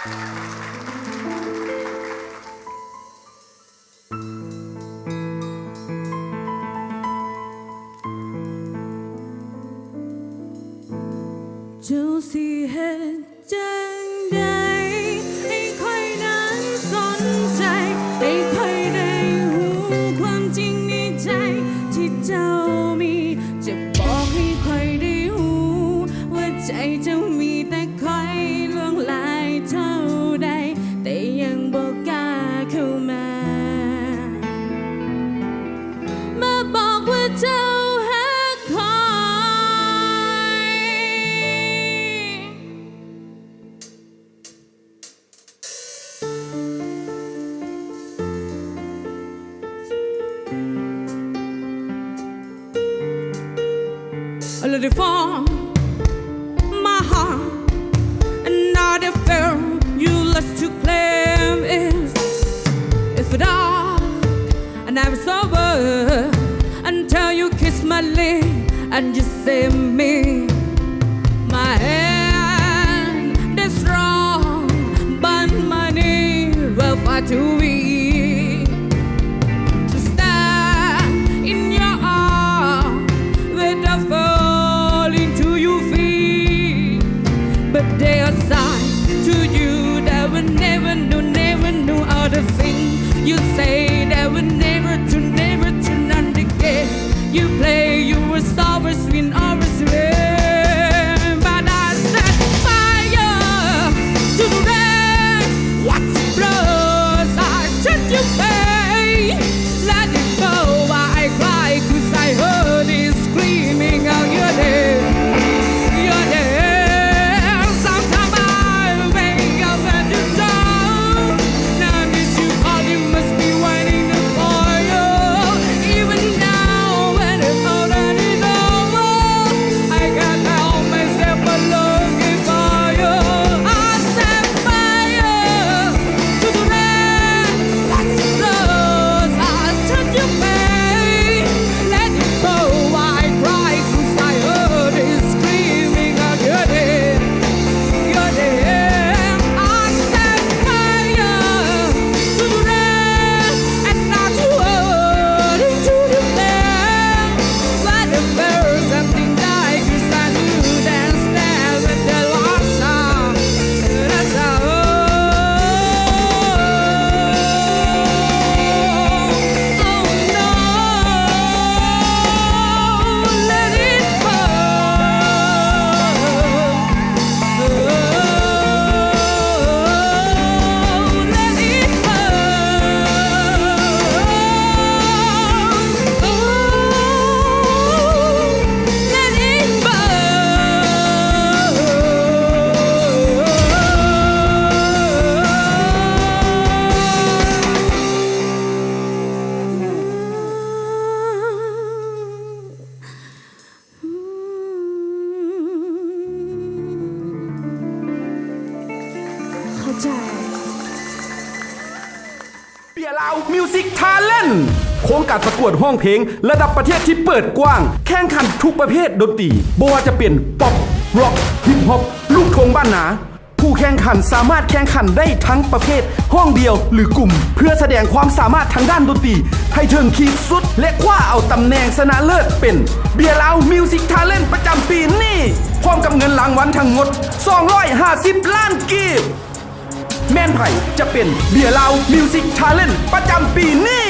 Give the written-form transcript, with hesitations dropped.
เจ้าสิเหตุจังใดให้ค่อยนั้นสนใจให้ค่อยได้หูความจริงในใจที่เจ้ามีจะบอกให้ค่อยได้หูว่าใจเจ้ามีแต่ค่อยล่วงลายเท่าใดแต่ยังบอกกล้าเข้ามาบอกว่าเจ้าI let it fall, my heart, and now the fear you lost to claim is if it all, and I was over until you kiss my lips and just say me, my hand is strong, but my knees were far too weak to stand in your arms with the but they are signs to you that we never knew all the things you say that we never to none again. You play, you were always win, always win. But I set fire to the rain. What's it blows? I set you pay. Let it go while I cry, 'cause I heard it screaming out your name. Your name.เปียลาวมิวสิกทาเลนต์โครงการประกวดห้องเพลงระดับประเทศที่เปิดกว้างแข่งขันทุกประเภทดนตรีบ่ว่าจะเป็นป๊อปร็อกฮิปฮอปลูกทุ่งบ้านนาผู้แข่งขันสามารถแข่งขันได้ทั้งประเภทห้องเดียวหรือกลุ่มเพื่อแสดงความสามารถทางด้านดนตรีให้ถึงขีดสุดและคว้าเอาตำแหน่งชนะเลิศเป็นเบียลาวมิวสิกทาเลนต์ประจำปีนี้พร้อมกับเงินรางวัลทั้งหมด250 ล้านกีบแม่นไผ่จะเป็นเบียร์ลาวมิวสิกทาเลนต์ประจำปีนี้